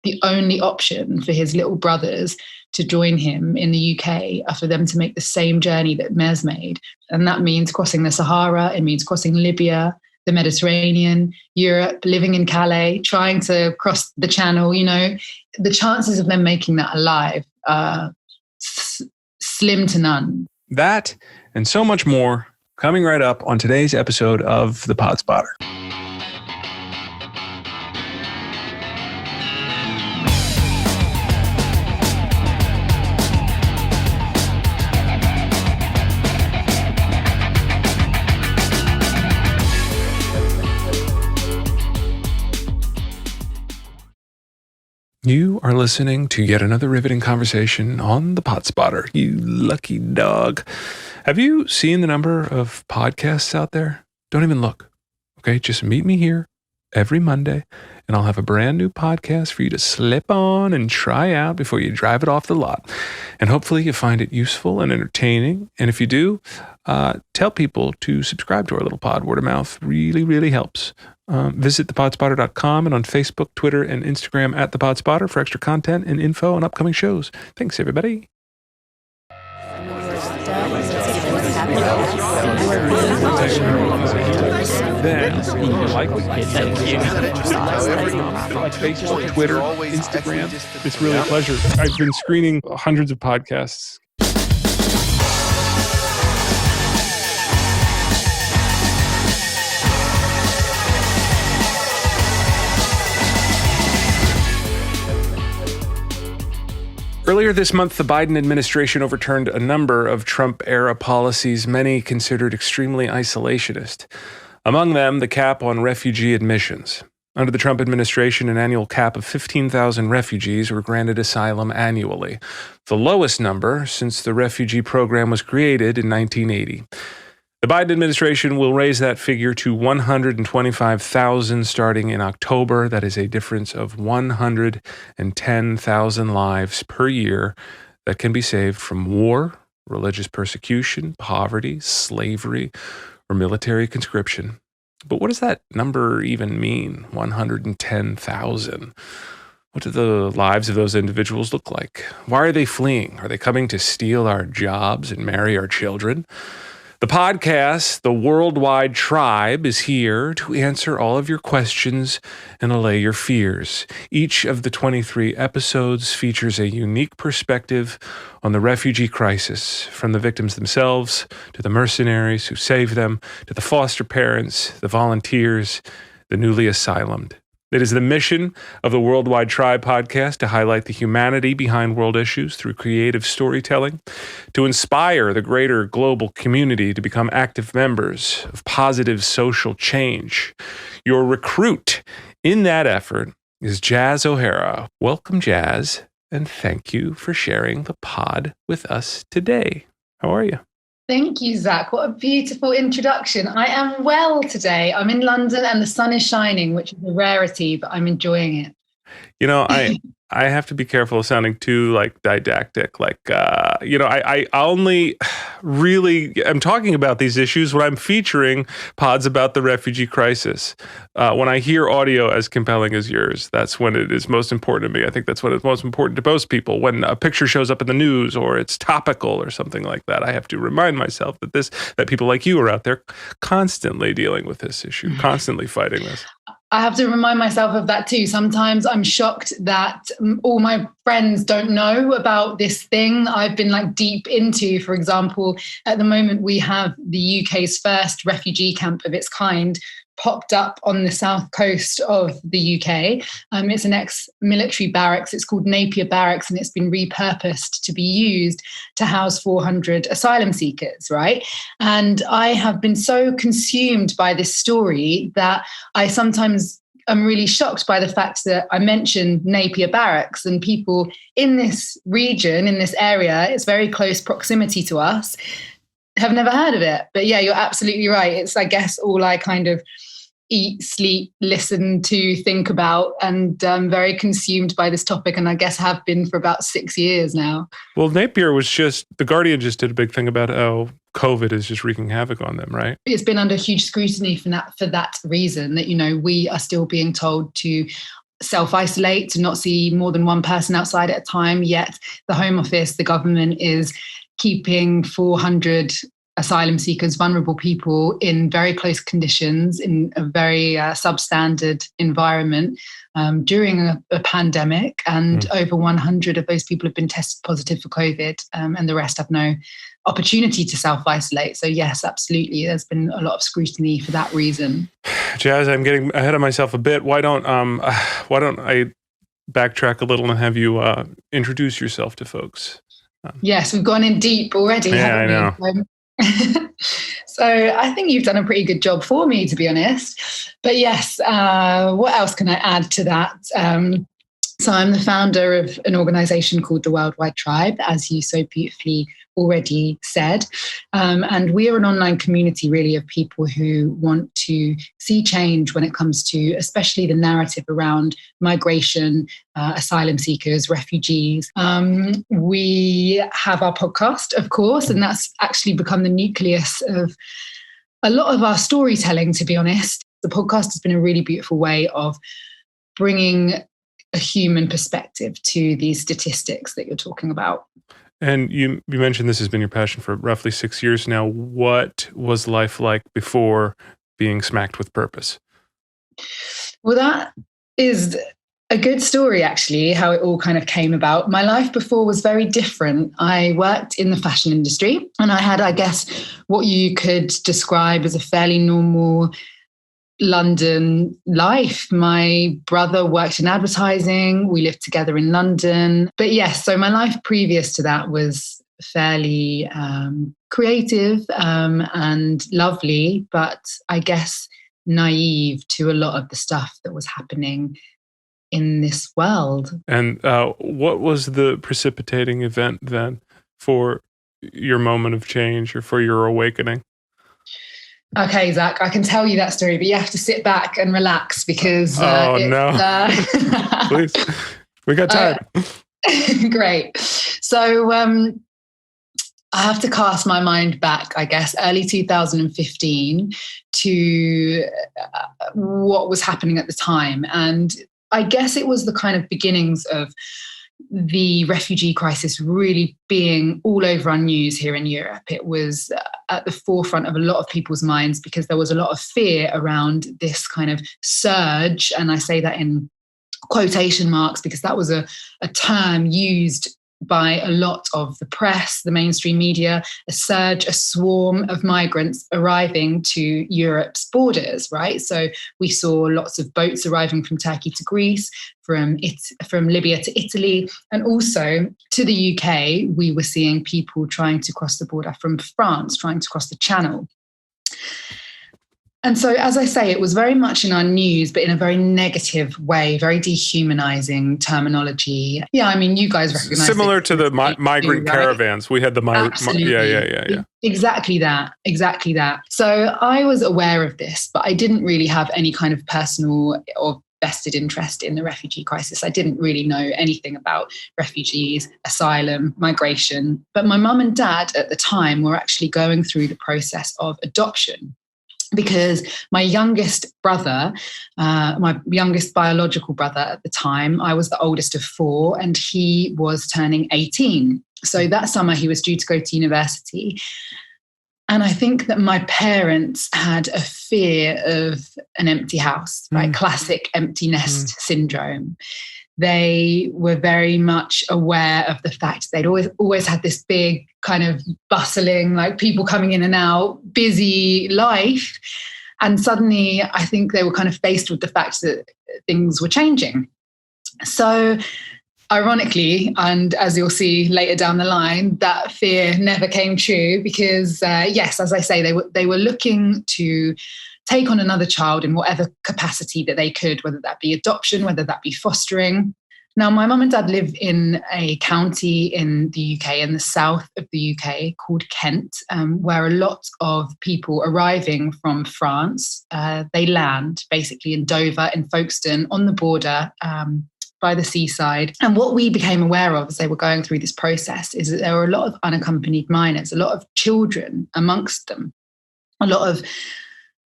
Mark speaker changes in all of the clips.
Speaker 1: the only option for his little brothers to join him in the UK are for them to make the same journey that Mez made. And that means crossing the Sahara, it means crossing Libya, the Mediterranean, Europe, living in Calais, trying to cross the Channel. You know, the chances of them making that alive are slim to none.
Speaker 2: That and so much more coming right up on today's episode of The Pod Spotter. You are listening to yet another riveting conversation on The Pod Spotter, you lucky dog. Have you seen the number of podcasts out there? Don't even look. Okay, just meet me here every Monday, and I'll have a brand new podcast for you to slip on and try out before you drive it off the lot. And hopefully you find it useful and entertaining. And if you do, tell people to subscribe to our little pod. Word of mouth really, really helps. Visit thepodspotter.com and on Facebook, Twitter, and Instagram at thepodspotter for extra content and info on upcoming shows. Thanks, everybody. Then, like Facebook, Twitter, Instagram. It's really a pleasure. I've been screening hundreds of podcasts. Earlier this month, the Biden administration overturned a number of Trump-era policies many considered extremely isolationist. Among them, the cap on refugee admissions. Under the Trump administration, an annual cap of 15,000 refugees were granted asylum annually, the lowest number since the refugee program was created in 1980. The Biden administration will raise that figure to 125,000 starting in October. That is a difference of 110,000 lives per year that can be saved from war, religious persecution, poverty, slavery, or military conscription. But what does that number even mean, 110,000? What do the lives of those individuals look like? Why are they fleeing? Are they coming to steal our jobs and marry our children? The podcast, The Worldwide Tribe, is here to answer all of your questions and allay your fears. Each of the 23 episodes features a unique perspective on the refugee crisis, from the victims themselves to the mercenaries who saved them, to the foster parents, the volunteers, the newly asylumed. It is the mission of the Worldwide Tribe podcast to highlight the humanity behind world issues through creative storytelling, to inspire the greater global community to become active members of positive social change. Your recruit in that effort is Jaz O'Hara. Welcome, Jaz, and thank you for sharing the pod with us today. How are you?
Speaker 1: Thank you, Zach. What a beautiful introduction. I am well today. I'm in London and the sun is shining, which is a rarity, but I'm enjoying it.
Speaker 2: You know, I have to be careful of sounding too didactic. I only really am talking about these issues when I'm featuring pods about the refugee crisis. When I hear audio as compelling as yours, that's when it is most important to me. I think that's when it's most important to most people. When a picture shows up in the news or it's topical or something like that, I have to remind myself that people like you are out there constantly dealing with this issue, constantly fighting this.
Speaker 1: I have to remind myself of that too. Sometimes I'm shocked that all my friends don't know about this thing I've been deep into. For example, at the moment we have the UK's first refugee camp of its kind popped up on the south coast of the UK. It's an ex-military barracks. It's called Napier Barracks, and it's been repurposed to be used to house 400 asylum seekers, right? And I have been so consumed by this story that I sometimes am really shocked by the fact that I mentioned Napier Barracks, and people in this region, in this area, it's very close proximity to us, have never heard of it. But yeah, you're absolutely right. It's, I guess, all I kind of eat, sleep, listen to, think about, and very consumed by this topic, and I guess have been for about 6 years now.
Speaker 2: Well, Napier was The Guardian just did a big thing about how COVID is just wreaking havoc on them, right?
Speaker 1: It's been under huge scrutiny for that reason, that, we are still being told to self-isolate, to not see more than one person outside at a time. Yet the Home Office, the government, is keeping 400 asylum seekers, vulnerable people, in very close conditions, in a very substandard environment during a pandemic. And over 100 of those people have been tested positive for COVID, and the rest have no opportunity to self-isolate. So yes, absolutely, there's been a lot of scrutiny for that reason.
Speaker 2: Jaz, I'm getting ahead of myself a bit. Why don't I backtrack a little and have you introduce yourself to folks?
Speaker 1: Yes, we've gone in deep already.
Speaker 2: Yeah, I know.
Speaker 1: So I think you've done a pretty good job for me, to be honest. But yes, what else can I add to that? So I'm the founder of an organization called the Worldwide Tribe, as you so beautifully already said. And we are an online community, really, of people who want to see change when it comes to especially the narrative around migration, asylum seekers, refugees. We have our podcast, of course, and that's actually become the nucleus of a lot of our storytelling, to be honest. The podcast has been a really beautiful way of bringing a human perspective to these statistics that you're talking about.
Speaker 2: And you mentioned this has been your passion for roughly 6 years now. What was life like before being smacked with purpose?
Speaker 1: Well, that is a good story, actually, how it all kind of came about. My life before was very different. I worked in the fashion industry, and I had, I guess, what you could describe as a fairly normal London life. My brother worked in advertising. We lived together in London. But yes, so my life previous to that was fairly creative and lovely, but I guess naive to a lot of the stuff that was happening in this world.
Speaker 2: And what was the precipitating event then for your moment of change or for your awakening?
Speaker 1: Okay, Zach, I can tell you that story, but you have to sit back and relax because...
Speaker 2: Please, we got time.
Speaker 1: Great. So I have to cast my mind back, I guess, early 2015 to what was happening at the time. And I guess it was the kind of beginnings of the refugee crisis really being all over our news here in Europe. It was at the forefront of a lot of people's minds because there was a lot of fear around this kind of surge. And I say that in quotation marks because that was a term used by a lot of the press, the mainstream media, a surge, a swarm of migrants arriving to Europe's borders, right? So we saw lots of boats arriving from Turkey to Greece, from Libya to Italy, and also to the UK. We were seeing people trying to cross the border from France, trying to cross the Channel. And so, as I say, it was very much in our news, but in a very negative way, very dehumanizing terminology. Yeah, I mean, you guys recognize
Speaker 2: similar to the migrant caravans. We had the
Speaker 1: yeah. Exactly that. So I was aware of this, but I didn't really have any kind of personal or vested interest in the refugee crisis. I didn't really know anything about refugees, asylum, migration. But my mum and dad at the time were actually going through the process of adoption. Because my youngest brother, my youngest biological brother at the time, I was the oldest of four, and he was turning 18. So that summer he was due to go to university. And I think that my parents had a fear of an empty house, right? Classic empty nest syndrome. They were very much aware of the fact they'd always had this big kind of bustling, like people coming in and out, busy life. And suddenly I think they were kind of faced with the fact that things were changing. So ironically, and as you'll see later down the line, that fear never came true because, yes, as I say, they were looking to take on another child in whatever capacity that they could, whether that be adoption, whether that be fostering. Now, my mum and dad live in a county in the UK, in the south of the UK, called Kent, where a lot of people arriving from France, they land basically in Dover, in Folkestone, on the border, by the seaside. And what we became aware of as they were going through this process is that there were a lot of unaccompanied minors, a lot of children amongst them, a lot of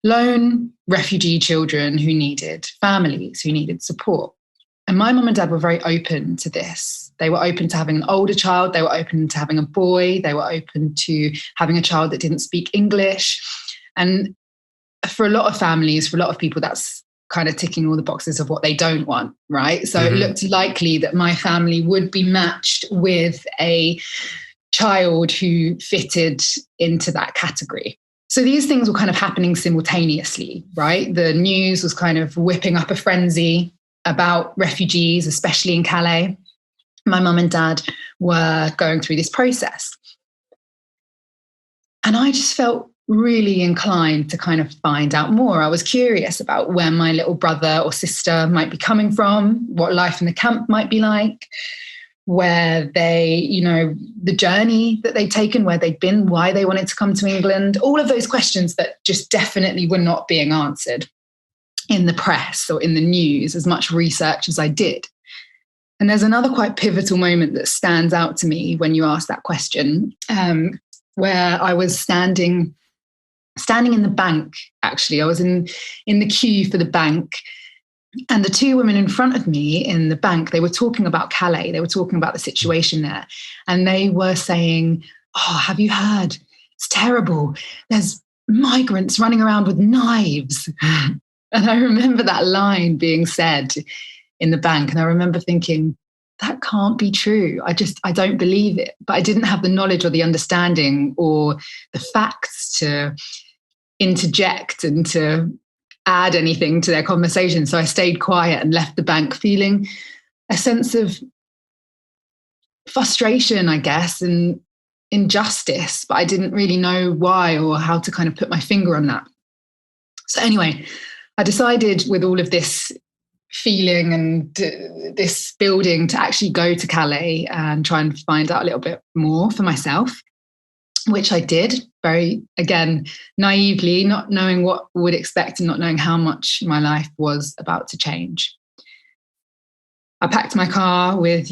Speaker 1: lone refugee children who needed families, who needed support. And my mum and dad were very open to this. They were open to having an older child. They were open to having a boy. They were open to having a child that didn't speak English. And for a lot of families, for a lot of people, that's kind of ticking all the boxes of what they don't want, right? So it looked likely that my family would be matched with a child who fitted into that category. So these things were kind of happening simultaneously, right? The news was kind of whipping up a frenzy about refugees, especially in Calais. My mum and dad were going through this process. And I just felt really inclined to kind of find out more. I was curious about where my little brother or sister might be coming from, what life in the camp might be like, where they, the journey that they'd taken, where they'd been, why they wanted to come to England, all of those questions that just definitely were not being answered in the press or in the news, as much research as I did. And there's another quite pivotal moment that stands out to me when you ask that question, where I was standing in the bank, actually. I was in the queue for the bank. And the two women in front of me in the bank, they were talking about Calais. They were talking about the situation there. And they were saying, "Oh, have you heard? It's terrible. There's migrants running around with knives." And I remember that line being said in the bank. And I remember thinking, that can't be true. I don't believe it. But I didn't have the knowledge or the understanding or the facts to interject and to add anything to their conversation. So I stayed quiet and left the bank feeling a sense of frustration, I guess, and injustice, but I didn't really know why or how to kind of put my finger on that. So anyway, I decided with all of this feeling and this building to actually go to Calais and try and find out a little bit more for myself, which I did very, again, naively, not knowing what I would expect and not knowing how much my life was about to change. I packed my car with,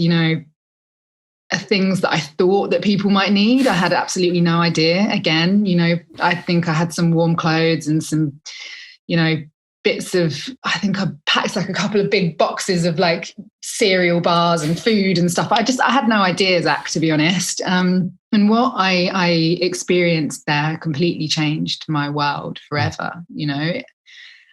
Speaker 1: things that I thought that people might need. I had absolutely no idea. Again, I think I had some warm clothes and some, bits of, I think I packed like a couple of big boxes of like cereal bars and food and stuff. I had no idea, Zach, to be honest. And what I experienced there completely changed my world forever,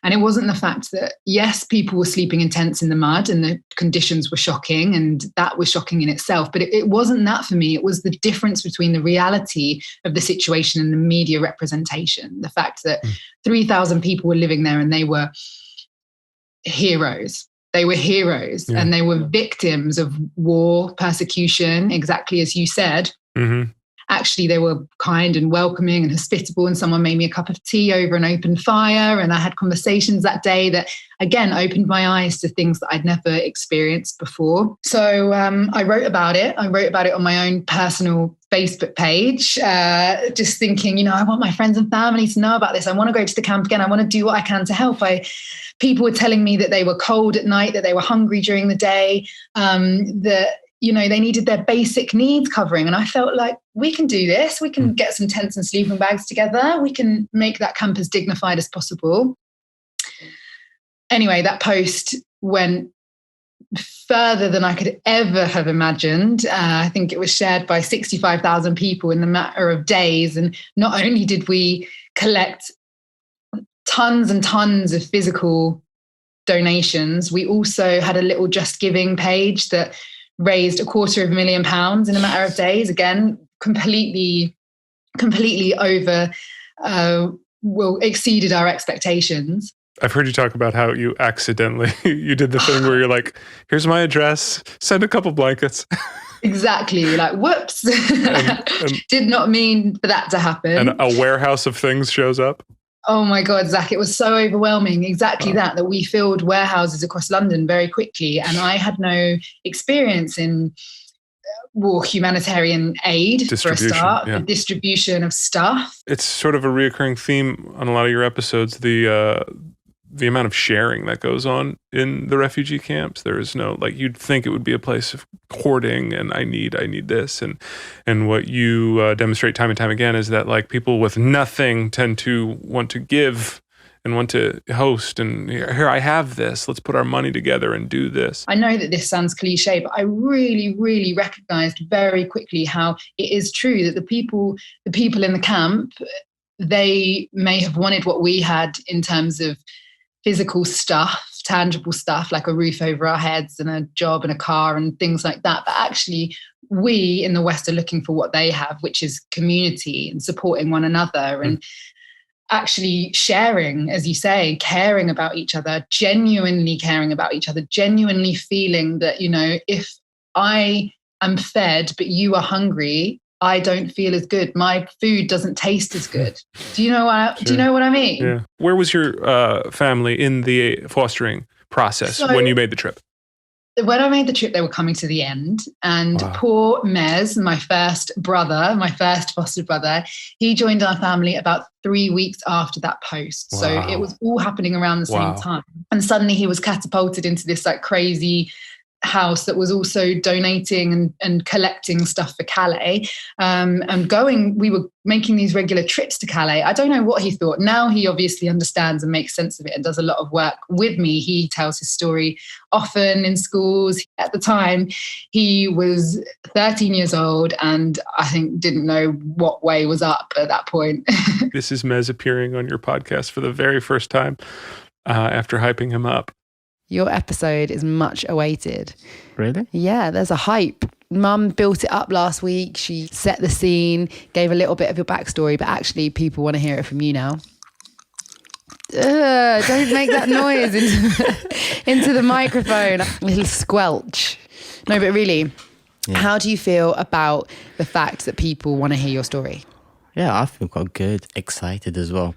Speaker 1: And it wasn't the fact that, yes, people were sleeping in tents in the mud and the conditions were shocking, and that was shocking in itself. But it wasn't that for me. It was the difference between the reality of the situation and the media representation. The fact that 3,000 people were living there and they were heroes. They were heroes and they were victims of war, persecution, exactly as you said. Mm-hmm. Actually, they were kind and welcoming and hospitable, and someone made me a cup of tea over an open fire. And I had conversations that day that, again, opened my eyes to things that I'd never experienced before. So I wrote about it. I wrote about it on my own personal Facebook page, just thinking, I want my friends and family to know about this. I want to go to the camp again. I want to do what I can to help. People were telling me that they were cold at night, that they were hungry during the day, that they needed their basic needs covering. And I felt like, we can do this. We can get some tents and sleeping bags together. We can make that camp as dignified as possible. Anyway, that post went further than I could ever have imagined. I think it was shared by 65,000 people in the matter of days. And not only did we collect tons and tons of physical donations, we also had a little Just Giving page that raised £250,000 in a matter of days. Again, completely over, exceeded our expectations.
Speaker 2: I've heard you talk about how you accidentally, you did the thing where you're like, here's my address, send a couple blankets.
Speaker 1: Exactly. Like, whoops. Did not mean for that to happen.
Speaker 2: And a warehouse of things shows up.
Speaker 1: Oh my God, Zach, it was so overwhelming. Exactly that we filled warehouses across London very quickly. And I had no experience in humanitarian aid for a start, the distribution of stuff.
Speaker 2: It's sort of a reoccurring theme on a lot of your episodes, the amount of sharing that goes on in the refugee camps. There is no, you'd think it would be a place of hoarding and I need this. And what you demonstrate time and time again is that people with nothing tend to want to give and want to host, and here I have this, let's put our money together and do this.
Speaker 1: I know that this sounds cliche, but I really, really recognized very quickly how it is true that the people in the camp, they may have wanted what we had in terms of physical stuff, tangible stuff like a roof over our heads and a job and a car and things like that. But actually, we in the West are looking for what they have, which is community and supporting one another and actually sharing, as you say, caring about each other, genuinely caring about each other, genuinely feeling that, if I am fed but you are hungry, I don't feel as good. My food doesn't taste as good. Do you know what I mean?
Speaker 2: Yeah. Where was your family in the fostering process when you made the trip?
Speaker 1: When I made the trip, they were coming to the end. And poor Mez, my first foster brother, he joined our family about 3 weeks after that post. Wow. So it was all happening around the same time. And suddenly he was catapulted into this like crazy house that was also donating and collecting stuff for Calais, we were making these regular trips to Calais. I don't know what he thought. Now he obviously understands and makes sense of it and does a lot of work with me. He tells his story often in schools. At the time, he was 13 years old and I think didn't know what way was up at that point.
Speaker 2: This is Mez appearing on your podcast for the very first time after hyping him up.
Speaker 3: Your episode is much awaited.
Speaker 4: Really?
Speaker 3: Yeah, there's a hype. Mum built it up last week. She set the scene, gave a little bit of your backstory, but actually people want to hear it from you now. Don't make that noise into the microphone. A little squelch. No, but really, How do you feel about the fact that people want to hear your story?
Speaker 4: Yeah, I feel quite good, excited as well.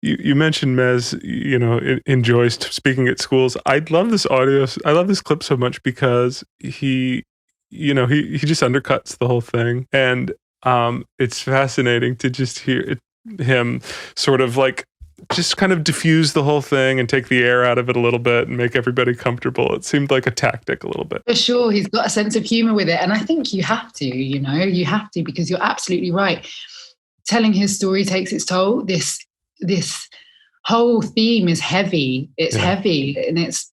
Speaker 2: You mentioned Mez, enjoys speaking at schools. I love this audio. I love this clip so much because he just undercuts the whole thing. And it's fascinating to just hear him sort of like just kind of diffuse the whole thing and take the air out of it a little bit and make everybody comfortable. It seemed like a tactic a little bit.
Speaker 1: For sure. He's got a sense of humor with it. And I think you have to, you have to, because you're absolutely right. Telling his story takes its toll. This whole theme is heavy. It's heavy and it's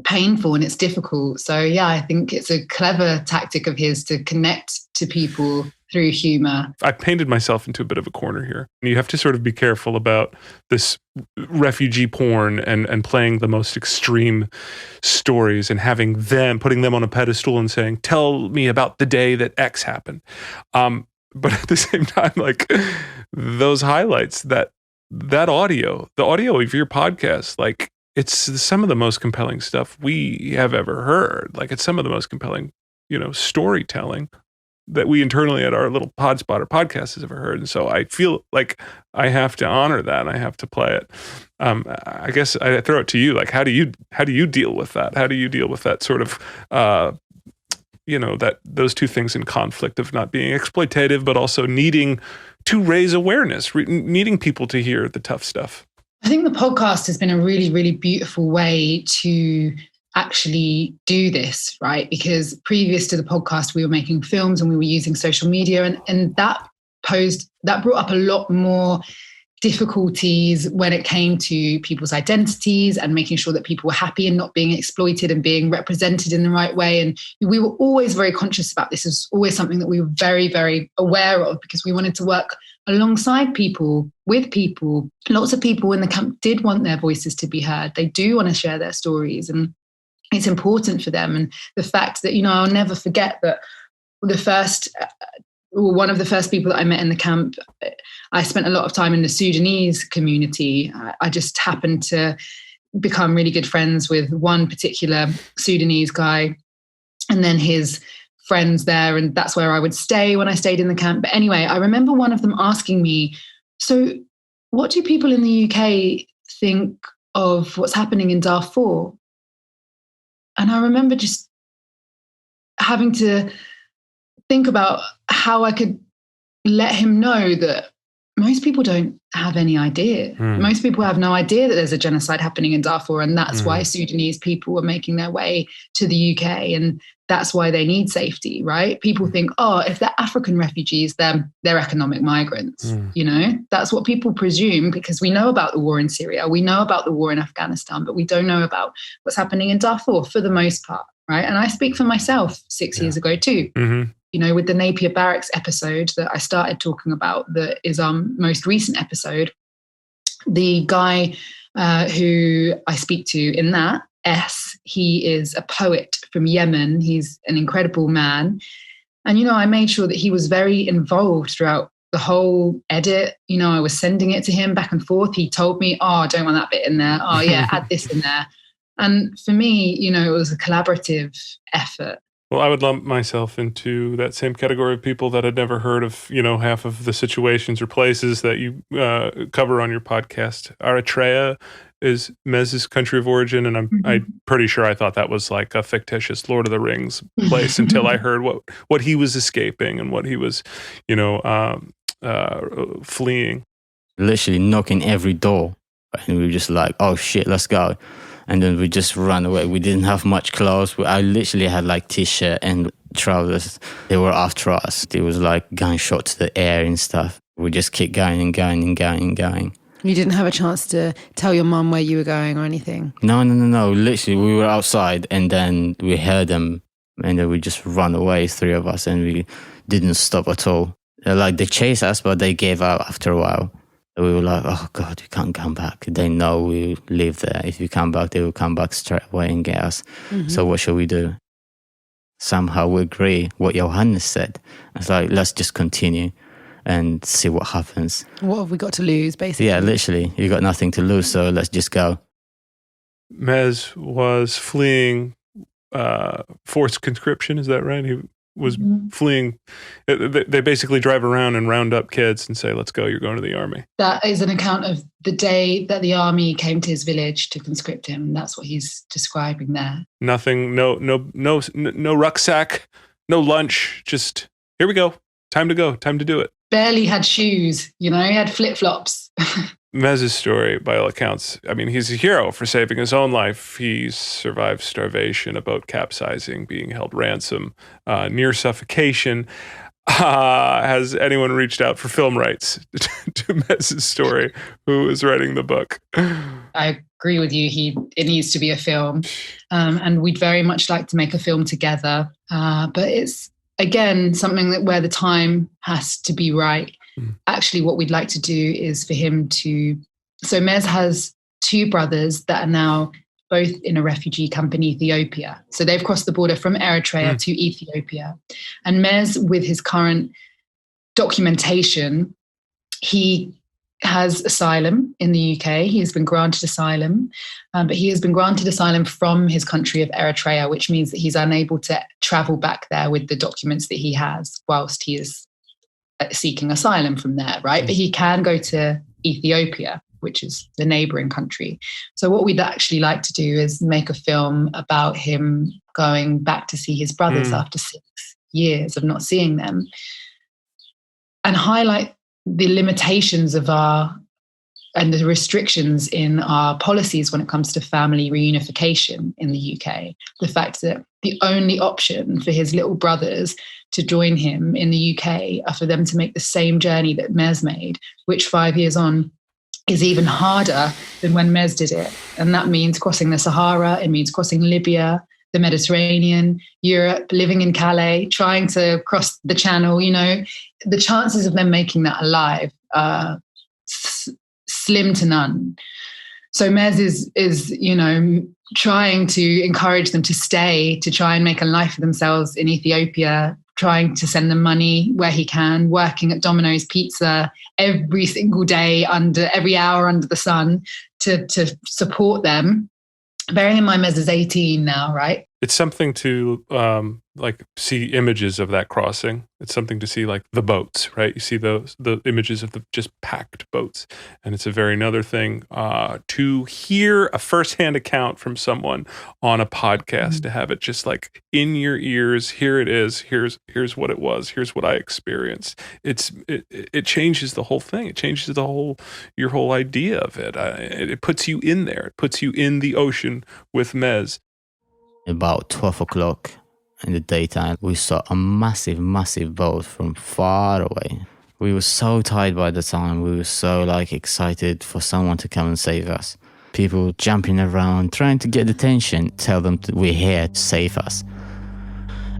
Speaker 1: painful and it's difficult. So yeah, I think it's a clever tactic of his to connect to people through humor.
Speaker 2: I painted myself into a bit of a corner here. You have to sort of be careful about this refugee porn and playing the most extreme stories and putting them on a pedestal and saying, tell me about the day that X happened. But at the same time, like those highlights, that audio, the audio of your podcast, like it's some of the most compelling stuff we have ever heard. Like it's some of the most compelling, storytelling that we internally at our little Podspotter podcast has ever heard. And so I feel like I have to honor that and I have to play it. I guess I throw it to you. Like, how do you deal with that? How do you deal with that sort of, those two things in conflict of not being exploitative, but also needing to raise awareness, needing people to hear the tough stuff?
Speaker 1: I think the podcast has been a really, really beautiful way to actually do this, right? Because previous to the podcast, we were making films and we were using social media, and that brought up a lot more difficulties when it came to people's identities and making sure that people were happy and not being exploited and being represented in the right way. And we were always very conscious about this. It was always something that we were very, very aware of because we wanted to work alongside people, with people. Lots of people in the camp did want their voices to be heard. They do want to share their stories and it's important for them. And the fact that, I'll never forget that one of the first people that I met in the camp, I spent a lot of time in the Sudanese community. I just happened to become really good friends with one particular Sudanese guy and then his friends there. And that's where I would stay when I stayed in the camp. But anyway, I remember one of them asking me, so what do people in the UK think of what's happening in Darfur? And I remember just having to think about how I could let him know that most people don't have any idea. Most people have no idea that there's a genocide happening in Darfur, and that's why Sudanese people are making their way to the UK, and that's why they need safety, right? People think, oh, if they're African refugees, then they're economic migrants. You know, that's what people presume, because we know about the war in Syria, we know about the war in Afghanistan, but we don't know about what's happening in Darfur for the most part, right? And I speak for myself 6 years ago too. You know, with the Napier Barracks episode that I started talking about, that is our most recent episode, the guy who I speak to in that, he is a poet from Yemen. He's an incredible man. And, you know, I made sure that he was very involved throughout the whole edit. You know, I was sending it to him back and forth. He told me, oh, I don't want that bit in there. Oh, yeah, add this in there. And for me, you know, it was a collaborative effort.
Speaker 2: Well, I would lump myself into that same category of people that had never heard of, you know, half of the situations or places that you cover on your podcast. Eritrea is Mez's country of origin, and I'm pretty sure I thought that was like a fictitious Lord of the Rings place until I heard what he was escaping and what he was, you know, fleeing.
Speaker 4: Literally knocking every door, and we were just like, "Oh shit, let's go." And then we just ran away. We didn't have much clothes. I literally had like t-shirt and trousers. They were after us. It was like gunshot to the air and stuff. We just kept going and going and going and going.
Speaker 3: You didn't have a chance to tell your mum where you were going or anything?
Speaker 4: No. Literally, we were outside and then we heard them and then we just ran away, 3 of us, and we didn't stop at all. Like they chased us, but they gave up after a while. We were like, oh God, we can't come back. They know we live there. If we come back, they will come back straight away and get us. So what shall we do? Somehow we agree what Johannes said. It's like, let's just continue and see what happens.
Speaker 3: What have we got to lose, basically?
Speaker 4: Yeah, literally. You got nothing to lose, so let's just go.
Speaker 2: Mez was fleeing forced conscription, is that right? He was fleeing. They basically drive around and round up kids and say, let's go, you're going to the army.
Speaker 1: That is an account of the day that the army came to his village to conscript him. That's what he's describing there.
Speaker 2: Nothing, no rucksack, no lunch, just here we go. Time to go, time to do it.
Speaker 1: Barely had shoes, you know, he had flip-flops.
Speaker 2: Mez's story, by all accounts, I mean, he's a hero for saving his own life. He survived starvation, a boat capsizing, being held ransom, near suffocation. Has anyone reached out for film rights to Mez's story? Who is writing the book?
Speaker 1: I agree with you. It needs to be a film. And we'd very much like to make a film together. But it's, again, something where the time has to be right. Actually, what we'd like to do is for him to... So Mez has 2 brothers that are now both in a refugee camp in Ethiopia. So they've crossed the border from Eritrea to Ethiopia. And Mez, with his current documentation, he has asylum in the UK. He has been granted asylum, but he has been granted asylum from his country of Eritrea, which means that he's unable to travel back there with the documents that he has whilst he is seeking asylum from there, right? But he can go to Ethiopia, which is the neighboring country. So what we'd actually like to do is make a film about him going back to see his brothers after 6 years of not seeing them, and highlight the limitations of and the restrictions in our policies when it comes to family reunification in the UK. The fact that the only option for his little brothers to join him in the UK are for them to make the same journey that Mez made, which 5 years on is even harder than when Mez did it. And that means crossing the Sahara, it means crossing Libya, the Mediterranean, Europe, living in Calais, trying to cross the Channel. You know, the chances of them making that alive are slim to none. So Mez is, you know, trying to encourage them to stay, to try and make a life for themselves in Ethiopia, trying to send them money where he can, working at Domino's Pizza every single day, every hour under the sun to support them. Bearing in mind Mez is 18 now, right?
Speaker 2: It's something to like see images of that crossing. It's something to see like the boats, right? You see the images of the just packed boats, and it's a very another thing to hear a firsthand account from someone on a podcast, to have it just like in your ears. Here it is. Here's what it was. Here's what I experienced. It changes the whole thing. It changes your whole idea of it. It puts you in there. It puts you in the ocean with Mez.
Speaker 4: About 12 o'clock in the daytime, we saw a massive, massive boat from far away. We were so tired by the time. We were so like excited for someone to come and save us. People jumping around, trying to get attention, tell them we're here to save us.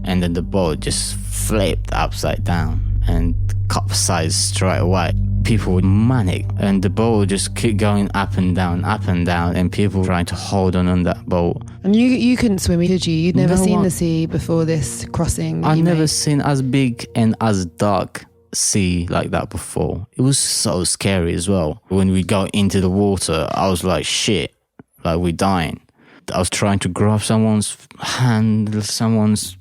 Speaker 4: And then the boat just flipped upside down and capsized straight away. People were manic, and the boat just kept going up and down, and people trying to hold on that boat.
Speaker 3: And you couldn't swim, could you? You'd never
Speaker 4: No
Speaker 3: seen
Speaker 4: one.
Speaker 3: the sea before this crossing.
Speaker 4: I've never seen as big and as dark sea like that before. It was so scary as well. When we go into the water, I was like, shit, like we're dying. I was trying to grab someone's hand, someone's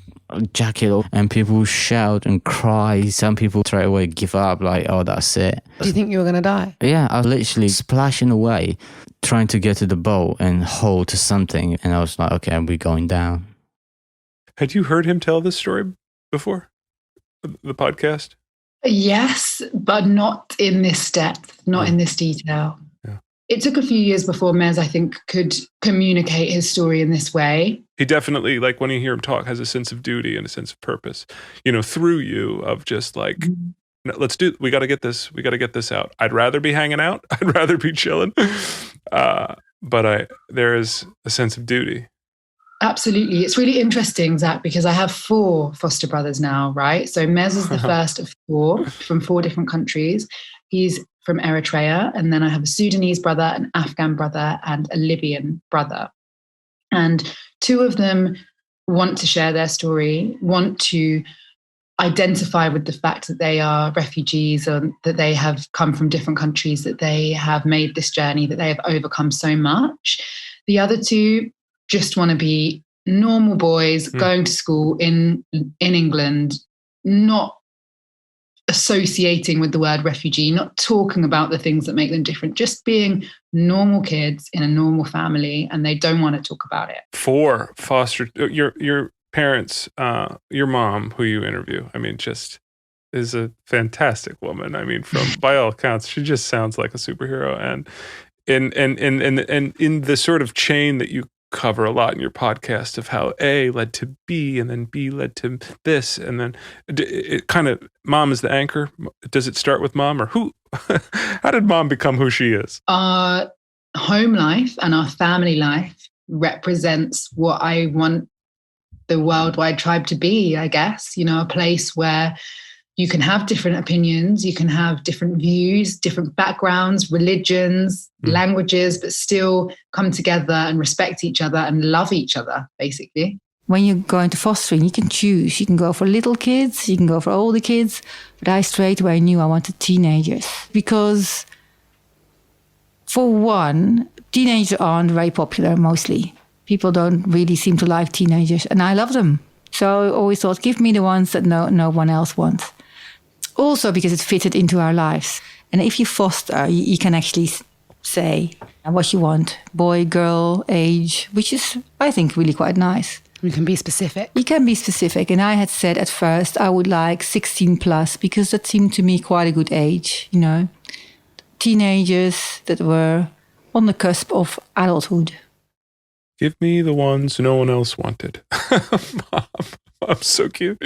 Speaker 4: jacket, and people shout and cry. Some people straight away give up, like, oh, that's it.
Speaker 3: Do you think you were going to die?
Speaker 4: Yeah, I was literally splashing away, trying to get to the boat and hold to something. And I was like, okay, we're going down.
Speaker 2: Had you heard him tell this story before? The podcast?
Speaker 1: Yes, but not in this depth, not in this detail.
Speaker 2: Yeah.
Speaker 1: It took a few years before Mez, I think, could communicate his story in this way.
Speaker 2: He definitely, like when you hear him talk, has a sense of duty and a sense of purpose, through you, of just like, no, we got to get this out. I'd rather be hanging out. I'd rather be chilling. But there is a sense of duty.
Speaker 1: Absolutely. It's really interesting, Zach, because I have 4 foster brothers now, right? So Mez is the first of 4 from 4 different countries. He's from Eritrea. And then I have a Sudanese brother, an Afghan brother, and a Libyan brother. And 2 of them want to share their story, want to identify with the fact that they are refugees, or that they have come from different countries, that they have made this journey, that they have overcome so much. The other 2 just want to be normal boys going to school in England, not associating with the word refugee, not talking about the things that make them different, just being normal kids in a normal family, and they don't want to talk about it.
Speaker 2: 4 foster, your parents, your mom, who you interview, I mean, just is a fantastic woman. I mean, by all accounts, she just sounds like a superhero. And in the sort of chain that you cover a lot in your podcast of how A led to B, and then B led to this, and then it kind of, mom is the anchor. Does it start with mom, or who? How did mom become who she is?
Speaker 1: Our home life and our family life represents what I want the worldwide tribe to be, I guess. A place where you can have different opinions, you can have different views, different backgrounds, religions, languages, but still come together and respect each other and love each other, basically.
Speaker 5: When you go into fostering, you can choose. You can go for little kids, you can go for older kids. But I straight away knew I wanted teenagers. Because, for one, teenagers aren't very popular mostly. People don't really seem to like teenagers, and I love them. So I always thought, give me the ones that no one else wants. Also because it fitted into our lives. And if you foster, you can actually say what you want. Boy, girl, age, which is, I think, really quite nice.
Speaker 3: You can be specific.
Speaker 5: You can be specific. And I had said at first I would like 16 plus, because that seemed to me quite a good age, Teenagers that were on the cusp of adulthood.
Speaker 2: Give me the ones no one else wanted. Mom, I'm so cute.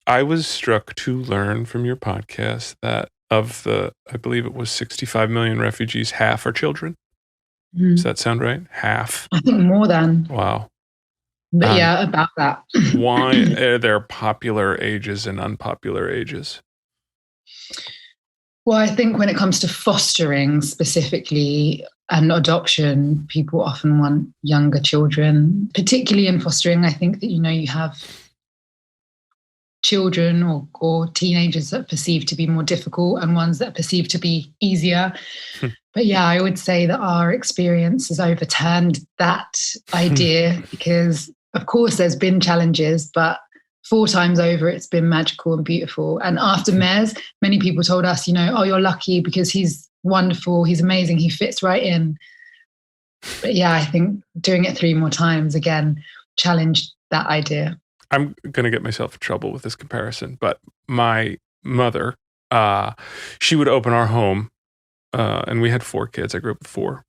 Speaker 2: I was struck to learn from your podcast that of the, I believe it was 65 million refugees, half are children. Does that sound right? Half?
Speaker 1: I think more than.
Speaker 2: Wow.
Speaker 1: But yeah, about that.
Speaker 2: Why are there popular ages and unpopular ages?
Speaker 1: Well, I think when it comes to fostering specifically and adoption, people often want younger children, particularly in fostering. I think that, you have children or teenagers that are perceived to be more difficult and ones that are perceived to be easier. But yeah, I would say that our experience has overturned that idea because, of course, there's been challenges, but 4 times over, it's been magical and beautiful. And after Mez, many people told us, oh, you're lucky because he's wonderful, he's amazing, he fits right in. But yeah, I think doing it 3 more times again challenged that idea.
Speaker 2: I'm going to get myself in trouble with this comparison, but my mother, she would open our home, and we had 4 kids. I grew up with 4.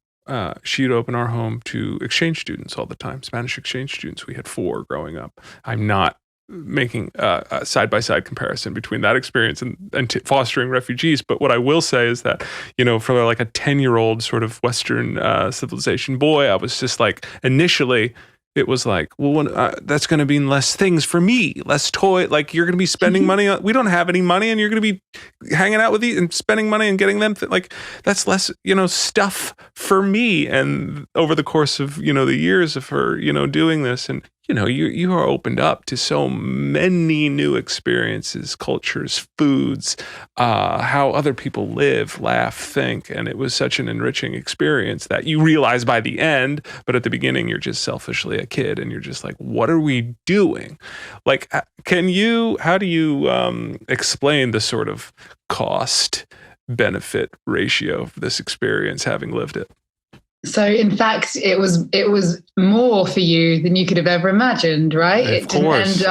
Speaker 2: She'd open our home to exchange students all the time, Spanish exchange students. We had 4 growing up. I'm not making a side-by-side comparison between that experience and fostering refugees. But what I will say is that, for like a 10-year-old sort of Western civilization boy, I was just like, initially, it was like, well, that's going to mean less things for me, less toy. Like you're going to be spending money on, we don't have any money, and you're going to be hanging out with these and spending money and getting them. Like that's less, stuff for me. And over the course of, the years of her, doing this, and you are opened up to so many new experiences, cultures, foods, how other people live, laugh, think. And it was such an enriching experience that you realize by the end, but at the beginning, you're just selfishly a kid and you're just like, what are we doing? Like, how do you explain the sort of cost benefit ratio of this experience, having lived it?
Speaker 1: So in fact, it was more for you than you could have ever imagined, right?
Speaker 2: Of course.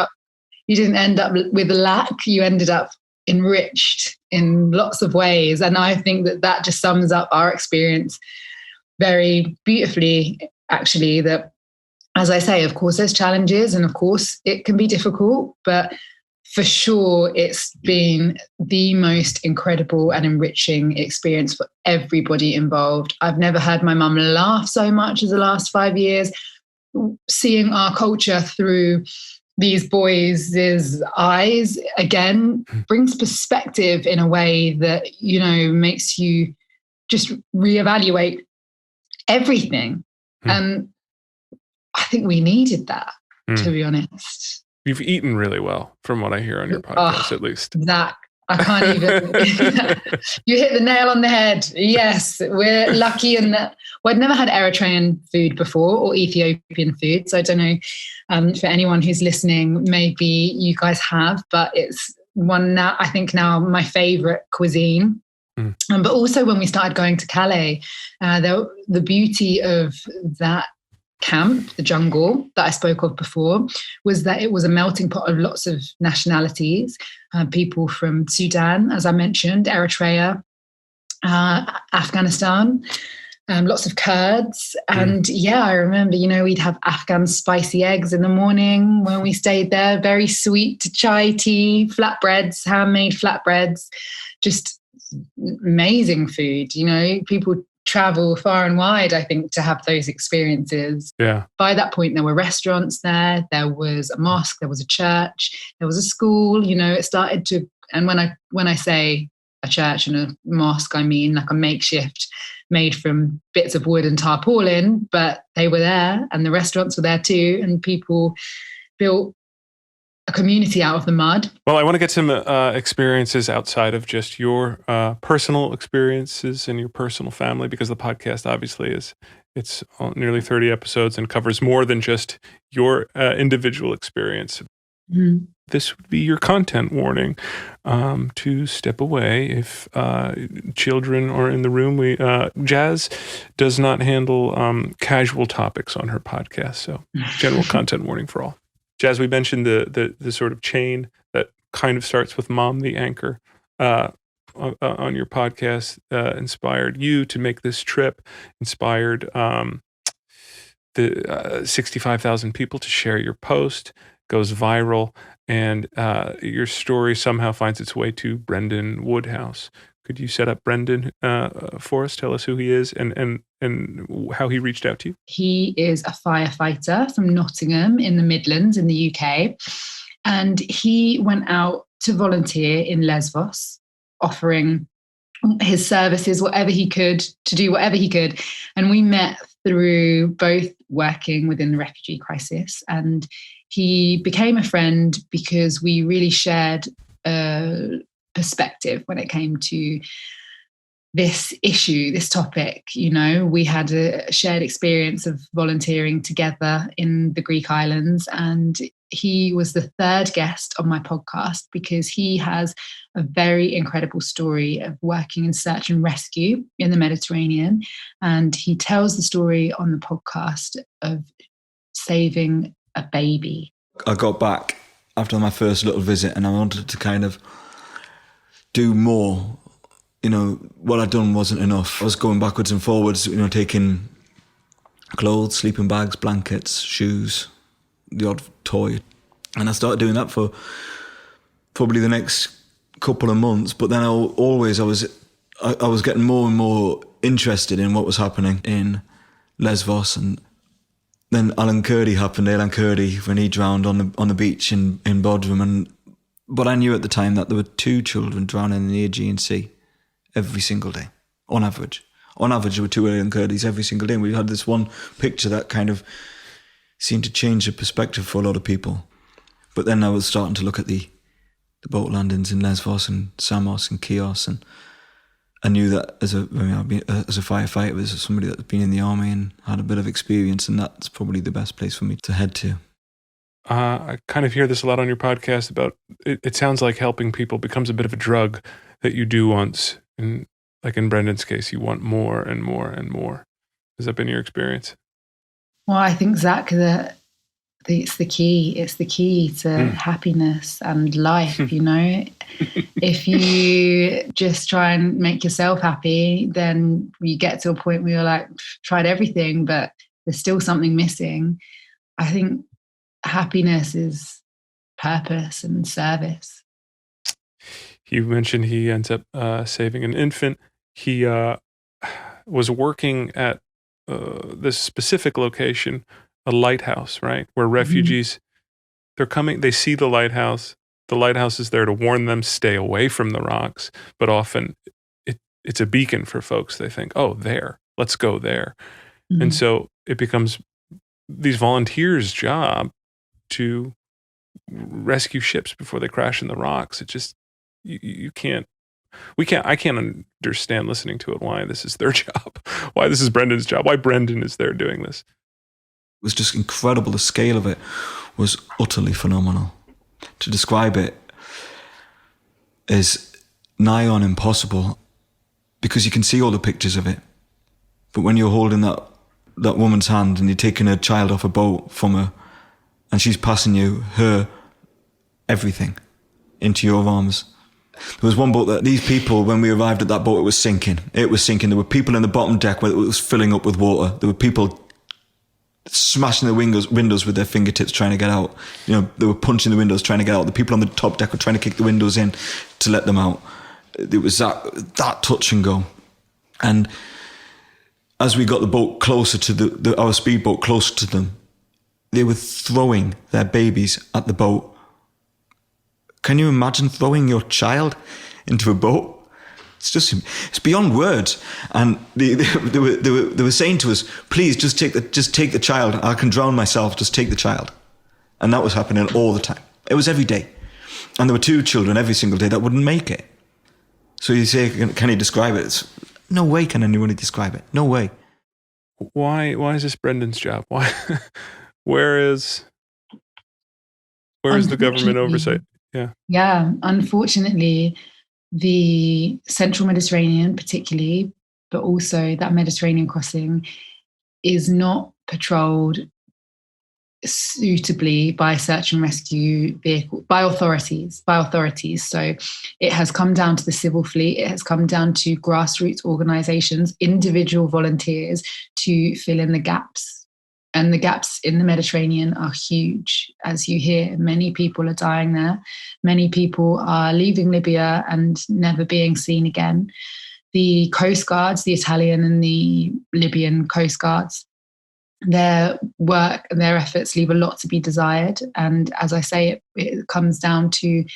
Speaker 1: You didn't end up with lack. You ended up enriched in lots of ways. And I think that just sums up our experience very beautifully, actually, that, as I say, of course, there's challenges and of course it can be difficult, but for sure, it's been the most incredible and enriching experience for everybody involved. I've never heard my mum laugh so much as the last 5 years. Seeing our culture through these boys' eyes, again, brings perspective in a way that, makes you just reevaluate everything. And I think we needed that, to be honest.
Speaker 2: You've eaten really well, from what I hear on your podcast, at least.
Speaker 1: That I can't even. You hit the nail on the head. Yes, we're lucky in that I'd never had Eritrean food before or Ethiopian food. So I don't know for anyone who's listening, maybe you guys have, but it's one now. I think now my favorite cuisine. But also when we started going to Calais, the beauty of that camp, the jungle that I spoke of before, was that it was a melting pot of lots of nationalities, people from Sudan, as I mentioned, Eritrea, Afghanistan, lots of Kurds. And yeah, I remember, we'd have Afghan spicy eggs in the morning when we stayed there, very sweet chai tea, flatbreads, handmade flatbreads, just amazing food. People travel far and wide, I think, to have those experiences.
Speaker 2: Yeah.
Speaker 1: By that point, there were restaurants there was a mosque, there was a church, there was a school. It started to, and when I say a church and a mosque, I mean like a makeshift made from bits of wood and tarpaulin, but they were there and the restaurants were there too, and people built a community out of the mud.
Speaker 2: Well, I want to get some experiences outside of just your personal experiences and your personal family, because the podcast obviously it's nearly 30 episodes and covers more than just your individual experience. This would be your content warning to step away if children are in the room. Jaz does not handle casual topics on her podcast, so general content warning for all. Jaz, we mentioned the sort of chain that kind of starts with Mom, the anchor, on your podcast, inspired you to make this trip, inspired the 65,000 people to share your post, goes viral, and your story somehow finds its way to Brendan Woodhouse. Could you set up Brendan for us? Tell us who he is and how he reached out to you.
Speaker 1: He is a firefighter from Nottingham in the Midlands in the UK. And he went out to volunteer in Lesbos, offering his services, whatever he could, to do whatever he could. And we met through both working within the refugee crisis. And he became a friend because we really shared a perspective when it came to this issue, this topic. You know, we had a shared experience of volunteering together in the Greek islands, and he was the third guest on my podcast because he has a very incredible story of working in search and rescue in the Mediterranean. And he tells the story on the podcast of saving a baby.
Speaker 6: I got back after my first little visit and I wanted to kind of do more. You know, what I'd done wasn't enough. I was going backwards and forwards, you know, taking clothes, sleeping bags, blankets, shoes, the odd toy. And I started doing that for probably the next couple of months. But then I was getting more and more interested in what was happening in Lesbos. And then Alan Kurdi happened, when he drowned on the beach in Bodrum. But I knew at the time that there were 2 children drowning in the Aegean Sea every single day, on average. On average, there were 2 Alan Kurdis every single day. And we had this one picture that kind of seemed to change the perspective for a lot of people. But then I was starting to look at the boat landings in Lesbos and Samos and Chios, and I knew that as a firefighter, as somebody that's been in the army and had a bit of experience, and that's probably the best place for me to head to.
Speaker 2: I kind of hear this a lot on your podcast about, it sounds like helping people becomes a bit of a drug that you do once. And like in Brendan's case, you want more and more and more. Has that been your experience?
Speaker 1: Well, I think, Zach, that it's the key. It's the key to happiness and life, you know. If you just try and make yourself happy, then you get to a point where you're like, tried everything, but there's still something missing. I think happiness is purpose and service.
Speaker 2: You mentioned he ends up saving an infant. He was working at this specific location, a lighthouse, right? Where refugees, they're coming, they see the lighthouse. The lighthouse is there to warn them, stay away from the rocks. But often it's a beacon for folks. They think, oh, there, let's go there. Mm-hmm. And so it becomes these volunteers' job to rescue ships before they crash in the rocks. It just, I can't understand listening to it, why this is their job, why this is Brendan's job, why Brendan is there doing this.
Speaker 6: It was just incredible. The scale of it was utterly phenomenal. To describe it is nigh on impossible because you can see all the pictures of it. But when you're holding that woman's hand and you're taking her child off a boat from her and she's passing you her everything into your arms. There was one boat that these people, when we arrived at that boat, it was sinking. It was sinking. There were people in the bottom deck where it was filling up with water. There were people smashing the windows with their fingertips trying to get out. You know, they were punching the windows trying to get out. The people on the top deck were trying to kick the windows in to let them out. It was that touch and go. And as we got the boat closer to our speedboat closer to them, they were throwing their babies at the boat. Can you imagine throwing your child into a boat? It's beyond words. And they were saying to us, please just take the child. I can drown myself. Just take the child. And that was happening all the time. It was every day. And there were 2 children every single day that wouldn't make it. So you say, can you describe it? No way can anyone describe it. No way.
Speaker 2: Why is this Brendan's job? Why? Where is the government oversight?
Speaker 1: Yeah, unfortunately, the central Mediterranean particularly, but also that Mediterranean crossing is not patrolled suitably by search and rescue vehicles, by authorities. So it has come down to the civil fleet, it has come down to grassroots organisations, individual volunteers to fill in the gaps. And the gaps in the Mediterranean are huge. As you hear, many people are dying there. Many people are leaving Libya and never being seen again. The coast guards, the Italian and the Libyan coast guards, their work and their efforts leave a lot to be desired. And as I say, it comes down to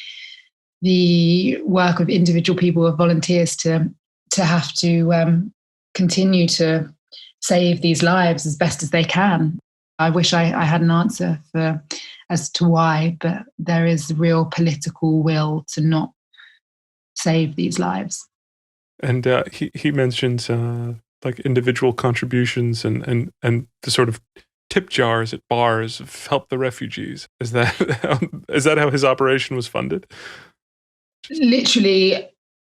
Speaker 1: the work of individual people, of volunteers to have to continue to save these lives as best as they can. I wish I had an answer as to why, but there is real political will to not save these lives.
Speaker 2: And he mentions like individual contributions and the sort of tip jars at bars have helped the refugees. Is that how his operation was funded?
Speaker 1: Literally,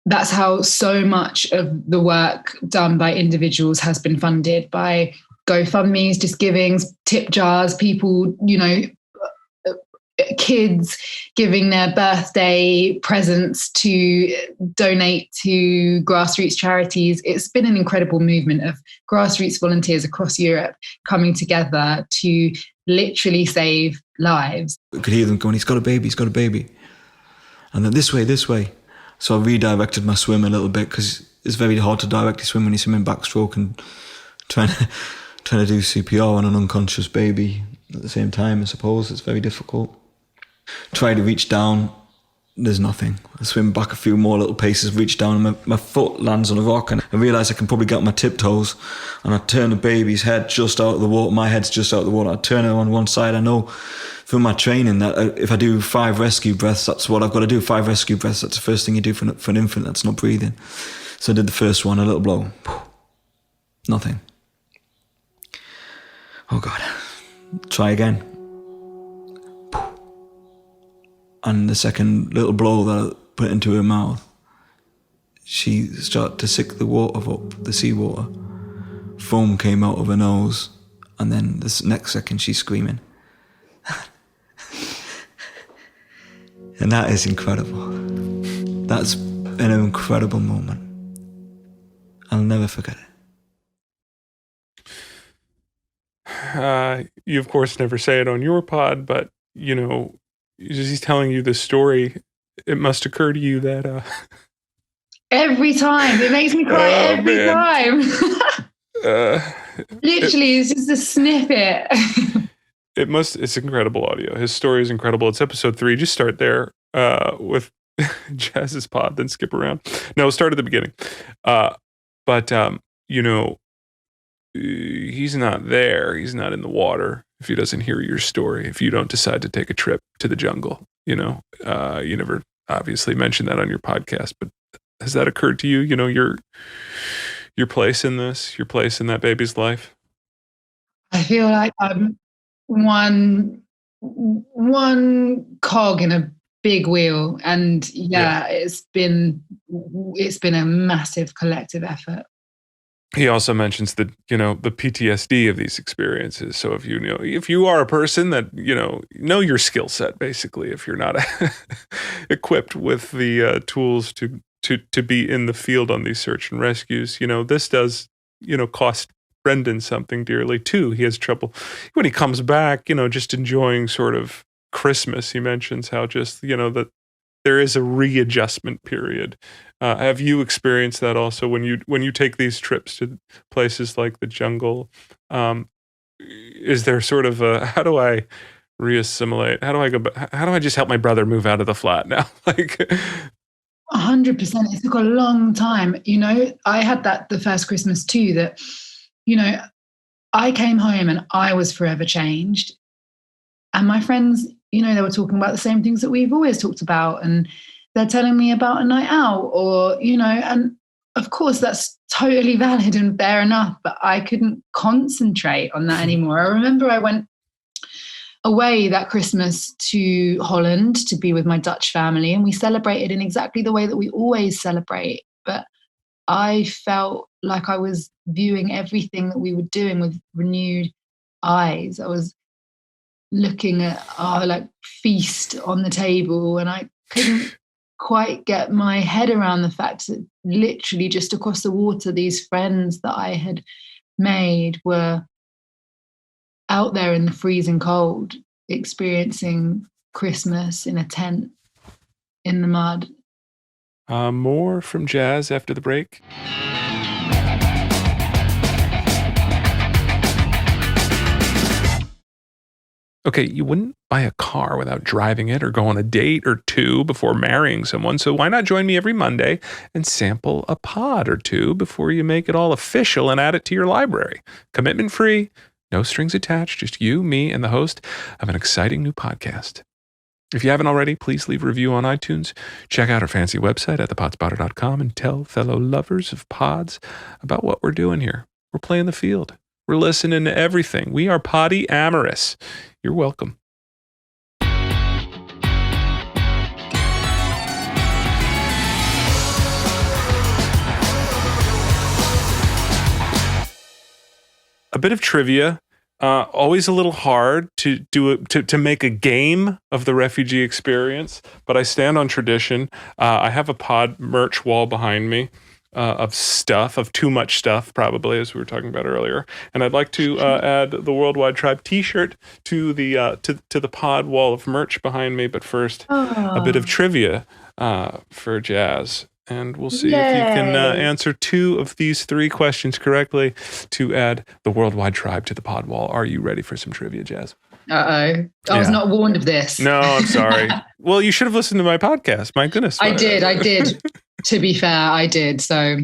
Speaker 1: that's how so much of the work done by individuals has been funded, by GoFundMes, just givings, tip jars, people, kids giving their birthday presents to donate to grassroots charities. It's been an incredible movement of grassroots volunteers across Europe coming together to literally save lives.
Speaker 6: I could hear them going, he's got a baby. And then this way. So I redirected my swim a little bit, because it's very hard to directly swim when you're swimming backstroke and trying to do CPR on an unconscious baby at the same time. I suppose it's very difficult. Try to reach down, there's nothing. I swim back a few more little paces, reach down, and my foot lands on a rock, and I realise I can probably get on my tiptoes, and I turn the baby's head just out of the water. My head's just out of the water. I turn it on one side. I know from my training that if I do 5 rescue breaths, that's what I've got to do. 5 rescue breaths, that's the first thing you do for an infant that's not breathing. So I did the first one, a little blow. Nothing. Oh God. Try again. And the second little blow that I put into her mouth, she started to sick the water up, the seawater. Foam came out of her nose, and then the next second she's screaming. And that is incredible. That's an incredible moment. I'll never forget
Speaker 2: it. You, of course, never say it on your pod, but, he's telling you this story, it must occur to you that
Speaker 1: every time it makes me cry every time. Literally, it's just a snippet.
Speaker 2: It's incredible audio. His story is incredible. It's episode 3. Just start there with Jaz's pod, then skip around. No, start at the beginning. But he's not there. He's not in the water. If he doesn't hear your story, if you don't decide to take a trip to the jungle, you never obviously mentioned that on your podcast, but has that occurred to you? Your place in this, your place in that baby's life?
Speaker 1: I feel like I'm one cog in a big wheel, and it's been a massive collective effort.
Speaker 2: He also mentions the PTSD of these experiences. So if you are a person that, know your skill set, basically, if you're not equipped with the tools to be in the field on these search and rescues, this does, cost Brendan something dearly too. He has trouble when he comes back, just enjoying sort of Christmas. He mentions how just, that there is a readjustment period. Have you experienced that also when you take these trips to places like the jungle? Is there sort of how do I reassimilate? How do I go? How do I just help my brother move out of the flat now?
Speaker 1: 100%. It took a long time. I had that the first Christmas too. That I came home and I was forever changed, and my friends, they were talking about the same things that we've always talked about, and they're telling me about a night out, or, and of course that's totally valid and fair enough, but I couldn't concentrate on that anymore. I remember I went away that Christmas to Holland to be with my Dutch family, and we celebrated in exactly the way that we always celebrate. But I felt like I was viewing everything that we were doing with renewed eyes. I was looking at our feast on the table, and I couldn't quite get my head around the fact that literally just across the water, these friends that I had made were out there in the freezing cold, experiencing Christmas in a tent in the mud.
Speaker 2: More from Jaz after the break. Okay, you wouldn't buy a car without driving it or go on a date or 2 before marrying someone, so why not join me every Monday and sample a pod or 2 before you make it all official and add it to your library? Commitment-free, No strings attached, just you, me, and the host of an exciting new podcast. If you haven't already, please leave a review on iTunes. Check out our fancy website at thepodspotter.com and tell fellow lovers of pods about what we're doing here. We're playing the field. We're listening to everything. We are potty amorous. You're welcome. A bit of trivia. Always a little hard to do it, to make a game of the refugee experience, but I stand on tradition. I have a pod merch wall behind me of stuff, of too much stuff, probably, as we were talking about earlier. And I'd like to add the Worldwide Tribe T-shirt to the to the pod wall of merch behind me. But first, a bit of trivia for Jaz. And we'll see if you can answer 2 of these 3 questions correctly to add the Worldwide Tribe to the pod wall. Are you ready for some trivia, Jaz?
Speaker 1: Uh-oh. I was not warned of this.
Speaker 2: No, I'm sorry. Well, you should have listened to my podcast. My goodness.
Speaker 1: I did. To be fair, I did. So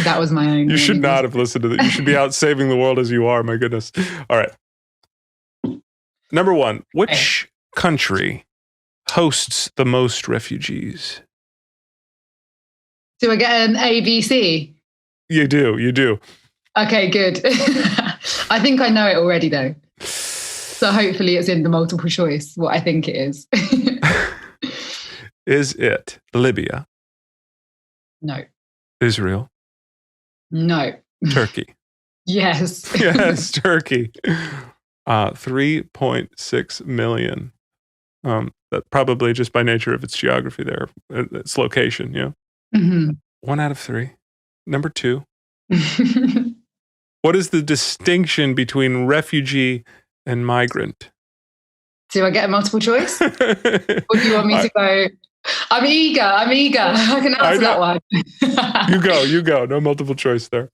Speaker 1: that was my own.
Speaker 2: You should not have listened to that. You should be out saving the world as you are. My goodness. All right. Number 1, which country hosts the most refugees?
Speaker 1: Do I get an A, B, C?
Speaker 2: You do.
Speaker 1: Okay, good. I think I know it already, though. So hopefully it's in the multiple choice, what I think it is.
Speaker 2: Is it Libya?
Speaker 1: No.
Speaker 2: Israel?
Speaker 1: No.
Speaker 2: Turkey?
Speaker 1: Yes.
Speaker 2: Yes, Turkey. 3.6 million. That probably just by nature of its geography there, its location, yeah.
Speaker 1: Mm-hmm.
Speaker 2: 1 out of 3. Number 2. What is the distinction between refugee and migrant?
Speaker 1: Do I get a multiple choice? Or do you want me to go? I'm eager. I can answer that one.
Speaker 2: You go. No multiple choice there.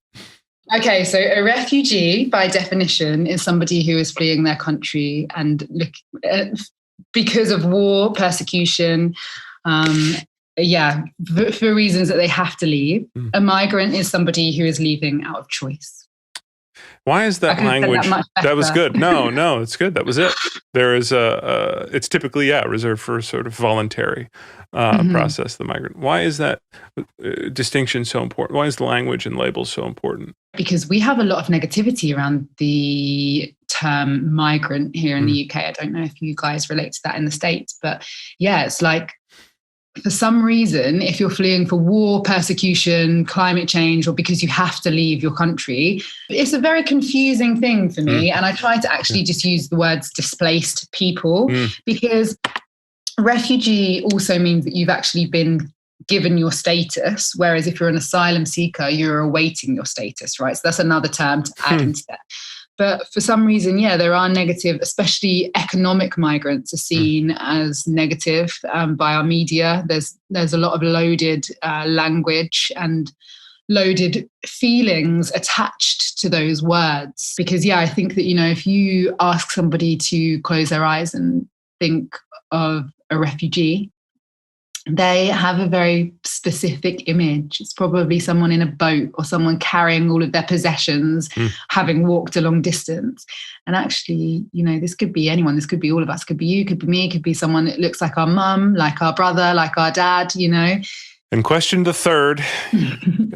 Speaker 1: Okay, so a refugee, by definition, is somebody who is fleeing their country and because of war, persecution, for reasons that they have to leave. A migrant is somebody who is leaving out of choice.
Speaker 2: Why is that language? That was good. No, it's good. That was it. There is it's typically, reserved for sort of voluntary process, the migrant. Why is that distinction so important? Why is the language and labels so important?
Speaker 1: Because we have a lot of negativity around the term migrant here in the UK. I don't know if you guys relate to that in the States, but it's like, for some reason, if you're fleeing for war, persecution, climate change, or because you have to leave your country, it's a very confusing thing for me. And I try to actually just use the words displaced people because refugee also means that you've actually been given your status. Whereas if you're an asylum seeker, you're awaiting your status, right? So that's another term to add into that. But for some reason, there are negative, especially economic migrants are seen as negative by our media. There's a lot of loaded language and loaded feelings attached to those words. Because, I think that, if you ask somebody to close their eyes and think of a refugee, they have a very specific image. It's probably someone in a boat or someone carrying all of their possessions, having walked a long distance. And actually, this could be anyone. This could be all of us. Could be you, could be me, could be someone that looks like our mum, like our brother, like our dad,
Speaker 2: And question the third,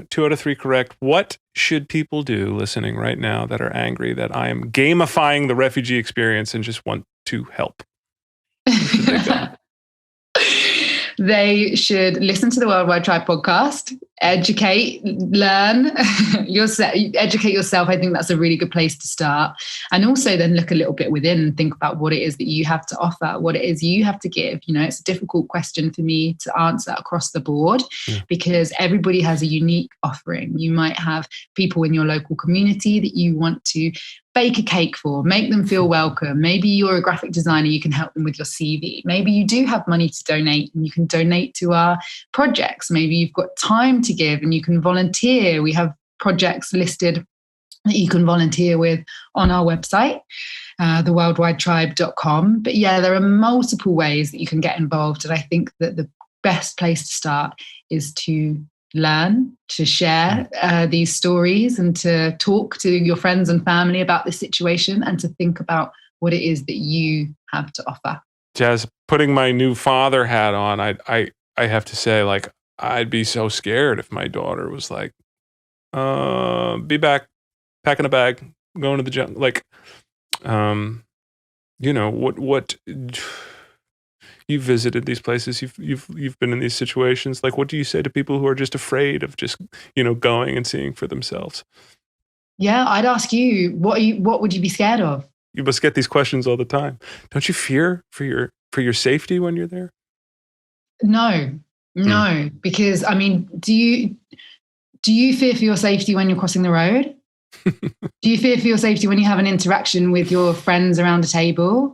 Speaker 2: 2 out of 3 correct. What should people do listening right now that are angry that I am gamifying the refugee experience and just want to help? Where should they go?
Speaker 1: They should listen to the Worldwide Tribe podcast, educate, learn, educate yourself. I think that's a really good place to start. And also then look a little bit within and think about what it is that you have to offer, what it is you have to give. It's a difficult question for me to answer across the board because everybody has a unique offering. You might have people in your local community that you want to bake a cake for, make them feel welcome. Maybe you're a graphic designer, you can help them with your CV. Maybe you do have money to donate and you can donate to our projects. Maybe you've got time to give and you can volunteer. We have projects listed that you can volunteer with on our website, theworldwidetribe.com. But there are multiple ways that you can get involved. And I think that the best place to start is to learn, to share these stories, and to talk to your friends and family about this situation, and to think about what it is that you have to offer.
Speaker 2: Jaz, putting my new father hat on, I have to say, like, I'd be so scared if my daughter was like, be back, packing a bag, going to the gym. Like, you know, what you've visited these places, you've been in these situations. Like, what do you say to people who are just afraid of just, you know, going and seeing for themselves?
Speaker 1: Yeah, I'd ask you, what would you be scared of?
Speaker 2: You must get these questions all the time. Don't you fear for your safety when you're there?
Speaker 1: No, because I mean, do you fear for your safety when you're crossing the road? Do you fear for your safety when you have an interaction with your friends around a table?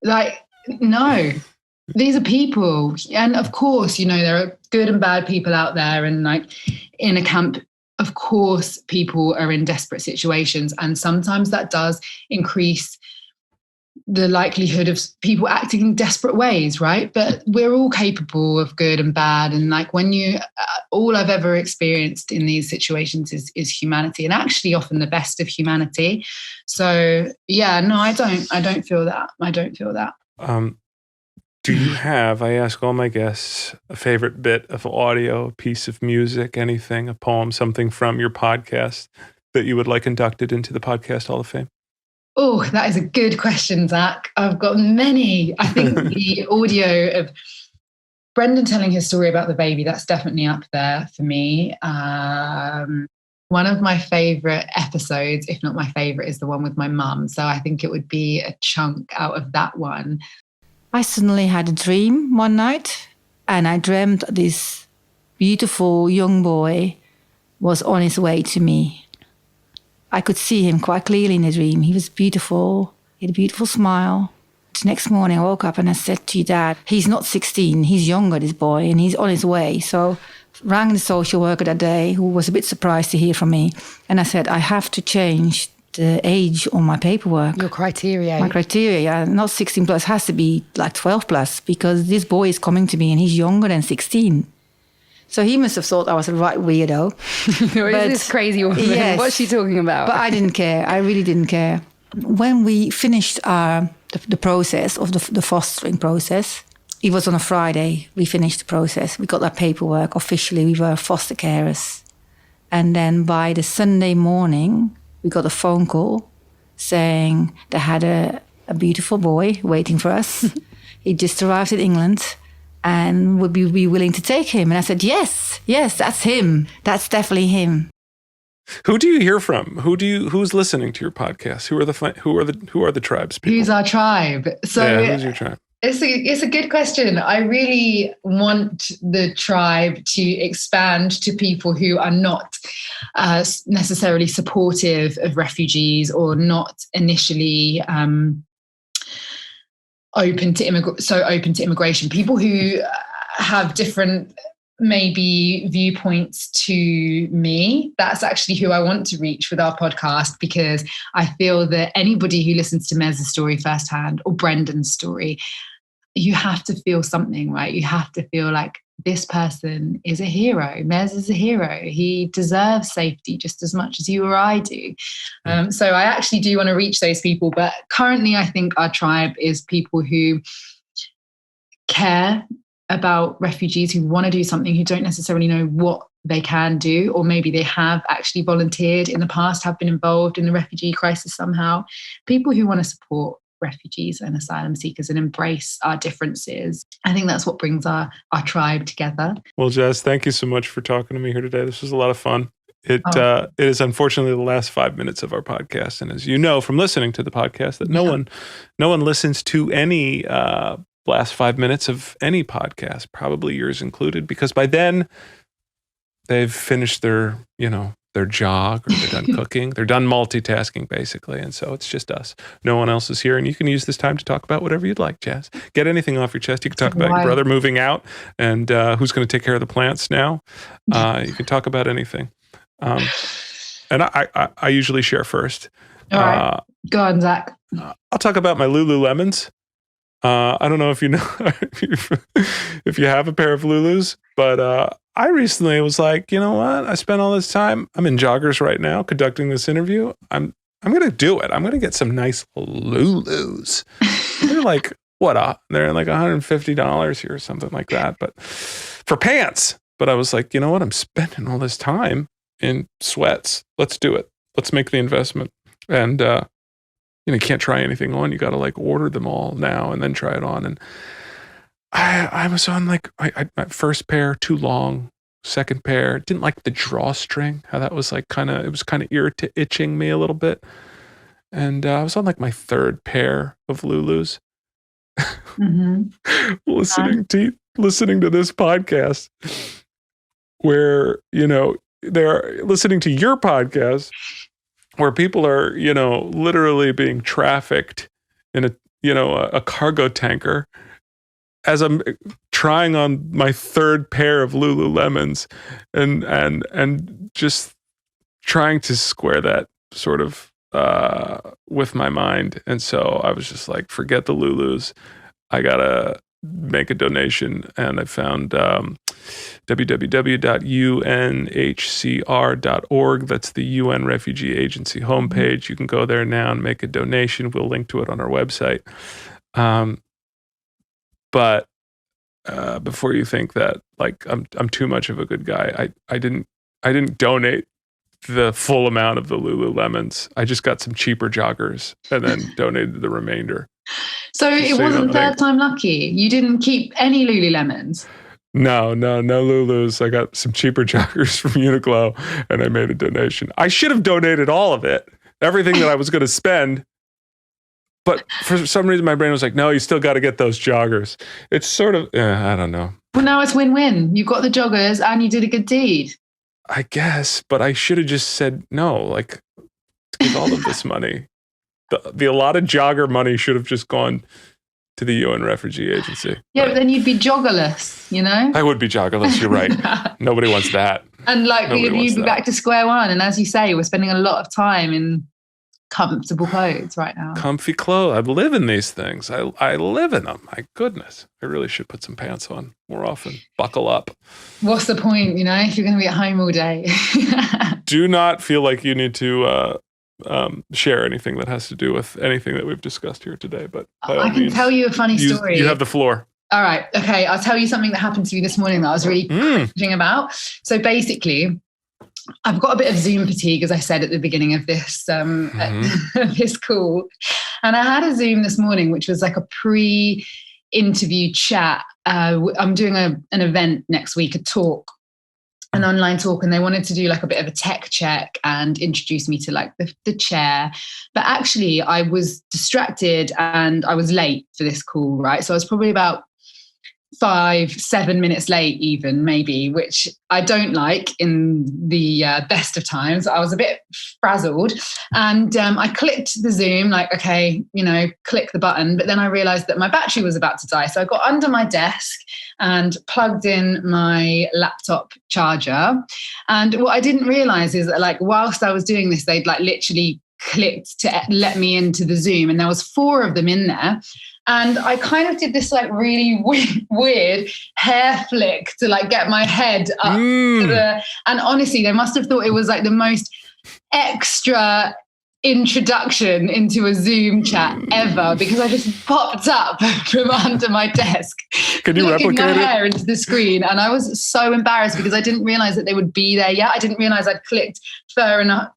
Speaker 1: Like, no, these are people. And of course, you know, there are good and bad people out there. And like in a camp, of course, people are in desperate situations. And sometimes that does increase the likelihood of people acting in desperate ways, right? But we're all capable of good and bad. And like when all I've ever experienced in these situations is humanity, and actually often the best of humanity. So yeah, no, I don't feel that. I don't feel that.
Speaker 2: Do you have, I ask all my guests, a favorite bit of audio, a piece of music, anything, a poem, something from your podcast that you would like inducted into the Podcast Hall of Fame?
Speaker 1: Oh, that is a good question, Zach. I've got many. I think the audio of Brendan telling his story about the baby, that's definitely up there for me. One of my favorite episodes, if not my favorite, is the one with my mum. So I think it would be a chunk out of that one.
Speaker 5: I suddenly had a dream one night, and I dreamt this beautiful young boy was on his way to me. I could see him quite clearly in the dream. He was beautiful. He had a beautiful smile. The next morning I woke up and I said to Dad, he's not 16, he's younger, this boy, and he's on his way. So rang the social worker that day, who was a bit surprised to hear from me. And I said, I have to change the age on my paperwork.
Speaker 3: Your criteria.
Speaker 5: My criteria, yeah. Not 16 plus, has to be like 12 plus, because this boy is coming to me and he's younger than 16. So he must have thought I was a right weirdo.
Speaker 3: Who is this crazy woman?
Speaker 5: Yes,
Speaker 3: What's she talking about?
Speaker 5: But I didn't care. I really didn't care. When we finished the process of the fostering process, it was on a Friday. We finished the process. We got our paperwork. Officially, we were foster carers. And then by the Sunday morning, we got a phone call saying they had a beautiful boy waiting for us. He just arrived in England. And would we be willing to take him? And I said, yes, that's him. That's definitely him.
Speaker 2: Who do you hear from? Who's listening to your podcast? Who are the tribes people?
Speaker 1: Who's our tribe? So
Speaker 2: yeah, who's your tribe?
Speaker 1: It's a good question. I really want the tribe to expand to people who are not necessarily supportive of refugees, or not initially open to immigration. People who have different maybe viewpoints to me. That's actually who I want to reach with our podcast, because I feel that anybody who listens to Mez's story firsthand, or Brendan's story, you have to feel something, right? You have to feel like this person is a hero. Mez is a hero. He deserves safety just as much as you or I do. So I actually do want to reach those people. But currently, I think our tribe is people who care about refugees, who want to do something, who don't necessarily know what they can do, or maybe they have actually volunteered in the past, have been involved in the refugee crisis somehow. People who want to support refugees and asylum seekers and embrace our differences. I think that's what brings our tribe together.
Speaker 2: Well, Jaz, thank you so much for talking to me here today. This was a lot of fun. It is unfortunately the last 5 minutes of our podcast. And as you know from listening to the podcast, that no one listens to any last 5 minutes of any podcast, probably yours included, because by then they've finished their jog, or they're done cooking. They're done multitasking, basically. And so it's just us. No one else is here. And you can use this time to talk about whatever you'd like, Jaz. Get anything off your chest. You can talk about your brother moving out and who's going to take care of the plants now. You can talk about anything. And I usually share first.
Speaker 1: All right. Go on, Zach.
Speaker 2: I'll talk about my Lululemons. I don't know if you know if you have a pair of Lulus, but I recently was like, you know what? I spent all this time. I'm in joggers right now conducting this interview. I'm going to do it. I'm going to get some nice Lulus. They're like, they're like $150 here or something like that, but for pants. But I was like, you know what? I'm spending all this time in sweats. Let's do it. Let's make the investment. And, you can't try anything on. You got to like order them all now and then try it on. And I was on like, my first pair too long, second pair, didn't like the drawstring, how that was like it was kind of itching me a little bit. And I was on like my third pair of Lulus.
Speaker 1: Mm-hmm.
Speaker 2: listening to this podcast where, they're listening to your podcast where people are, literally being trafficked in a cargo tanker as I'm trying on my third pair of Lululemons and just trying to square that sort of with my mind. And so I was just like, forget the Lulus. I gotta make a donation. And I found www.unhcr.org. That's the UN Refugee Agency homepage. You can go there now and make a donation. We'll link to it on our website. But before you think that like I'm too much of a good guy, I didn't donate the full amount of the Lululemons. I just got some cheaper joggers and then donated the remainder.
Speaker 1: So it wasn't third time lucky. You didn't keep any Lululemons.
Speaker 2: No Lulus. I got some cheaper joggers from Uniqlo and I made a donation. I should have donated all of it, everything that I was going to spend. But for some reason, my brain was like, no, you still got to get those joggers. It's sort of, I don't know.
Speaker 1: Well, now it's win-win. You got the joggers and you did a good deed.
Speaker 2: I guess, but I should have just said no, like, give all of this money. The allotted jogger money should have just gone to the UN Refugee Agency.
Speaker 1: Yeah, but then you'd be joggerless,
Speaker 2: I would be joggerless, you're right. Nobody wants that.
Speaker 1: And like, you'd be back to square one. And as you say, we're spending a lot of time in comfortable clothes right now.
Speaker 2: Comfy clothes. I live in these things. I live in them. My goodness. I really should put some pants on more often. Buckle up.
Speaker 1: What's the point, if you're going to be at home all day?
Speaker 2: Do not feel like you need to share anything that has to do with anything that we've discussed here today. But
Speaker 1: I can tell you a funny story.
Speaker 2: You have the floor.
Speaker 1: All right. Okay. I'll tell you something that happened to me this morning that I was really cringing about. So basically, I've got a bit of Zoom fatigue, as I said at the beginning of this this call. And I had a Zoom this morning, which was like a pre-interview chat. I'm doing an event next week, an online talk, and they wanted to do like a bit of a tech check and introduce me to like the chair. But actually, I was distracted and I was late for this call, right? So I was probably about 5-7 minutes late even, maybe, which I don't like in the best of times. I was a bit frazzled and I clicked the Zoom, like, okay, click the button. But then I realized that my battery was about to die. So I got under my desk and plugged in my laptop charger. And what I didn't realize is that like, whilst I was doing this, they'd like literally clicked to let me into the Zoom. And there was 4 of them in there. And I kind of did this like really weird hair flick to like get my head up and honestly, they must have thought it was like the most extra introduction into a Zoom chat ever, because I just popped up from under my desk.
Speaker 2: Can you replicate
Speaker 1: my
Speaker 2: it?
Speaker 1: hair into the screen, and I was so embarrassed because I didn't realize that they would be there yet. I didn't realize I'd clicked far enough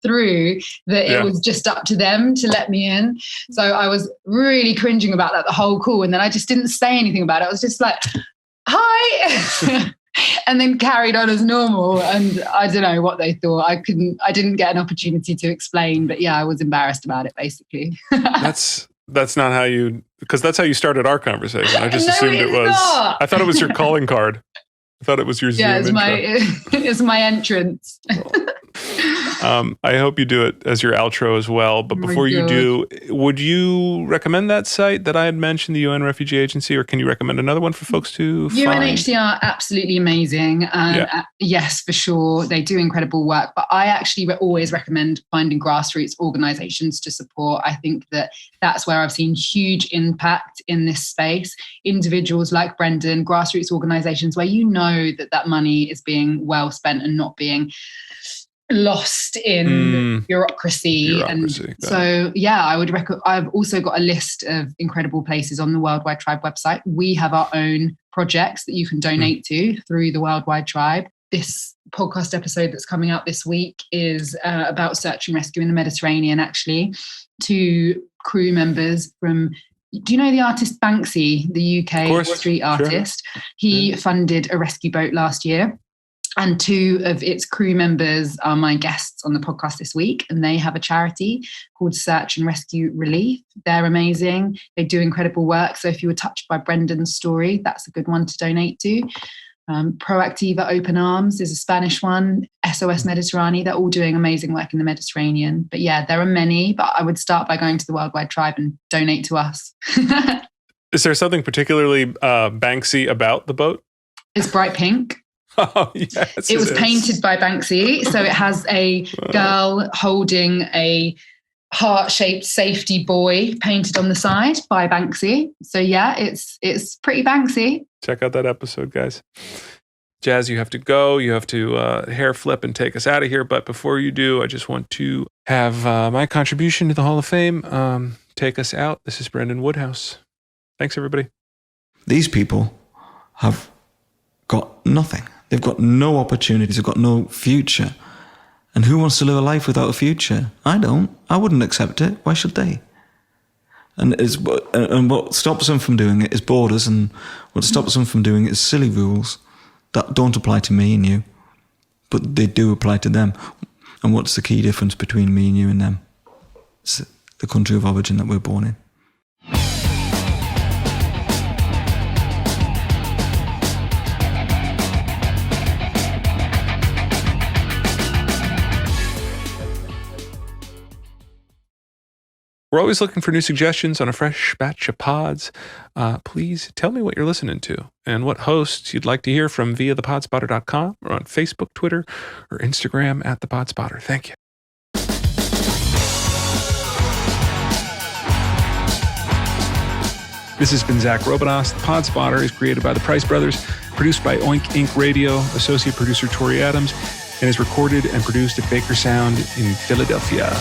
Speaker 1: through that it was just up to them to let me in. So I was really cringing about that the whole call, and then I just didn't say anything about it. I was just like, hi. And then carried on as normal. And I don't know what they thought. I didn't get an opportunity to explain, but yeah, I was embarrassed about it basically. That's
Speaker 2: not how because that's how you started our conversation. I just assumed it was. Not. I thought it was your calling card. I thought it was your Zoom intro.
Speaker 1: It's my entrance.
Speaker 2: I hope you do it as your outro as well. But before you do, would you recommend that site that I had mentioned, the UN Refugee Agency, or can you recommend another one for folks to find?
Speaker 1: UNHCR, absolutely amazing. Yes, for sure. They do incredible work. But I actually always recommend finding grassroots organisations to support. I think that that's where I've seen huge impact in this space. Individuals like Brendan, grassroots organisations where you know that money is being well spent and not being lost in bureaucracy. And so, I would recommend. I've also got a list of incredible places on the Worldwide Tribe website. We have our own projects that you can donate to through the Worldwide Tribe. This podcast episode that's coming out this week is about search and rescue in the Mediterranean, actually. 2 crew members from, do you know the artist Banksy, the UK street artist? Sure. He funded a rescue boat last year. And 2 of its crew members are my guests on the podcast this week. And they have a charity called Search and Rescue Relief. They're amazing. They do incredible work. So if you were touched by Brendan's story, that's a good one to donate to. Proactiva Open Arms is a Spanish one. SOS Mediterranean. They're all doing amazing work in the Mediterranean. But yeah, there are many. But I would start by going to the Worldwide Tribe and donate to us.
Speaker 2: Is there something particularly Banksy about the boat?
Speaker 1: It's bright pink.
Speaker 2: Oh, yes.
Speaker 1: It was painted by Banksy. So it has a girl holding a heart-shaped safety buoy painted on the side by Banksy. So yeah, it's pretty Banksy.
Speaker 2: Check out that episode, guys. Jaz, you have to go. You have to hair flip and take us out of here. But before you do, I just want to have my contribution to the Hall of Fame take us out. This is Brendan Woodhouse. Thanks, everybody.
Speaker 6: These people have got nothing. They've got no opportunities. They've got no future. And who wants to live a life without a future? I don't. I wouldn't accept it. Why should they? And what stops them from doing it is borders, and what stops them from doing it is silly rules that don't apply to me and you, but they do apply to them. And what's the key difference between me and you and them? It's the country of origin that we're born in.
Speaker 2: We're always looking for new suggestions on a fresh batch of pods. Please tell me what you're listening to and what hosts you'd like to hear from via thepodspotter.com or on Facebook, Twitter, or Instagram at thepodspotter. Thank you. This has been Zach Robinos. The Podspotter is created by the Price Brothers, produced by Oink Inc. Radio, associate producer Tori Adams, and is recorded and produced at Baker Sound in Philadelphia.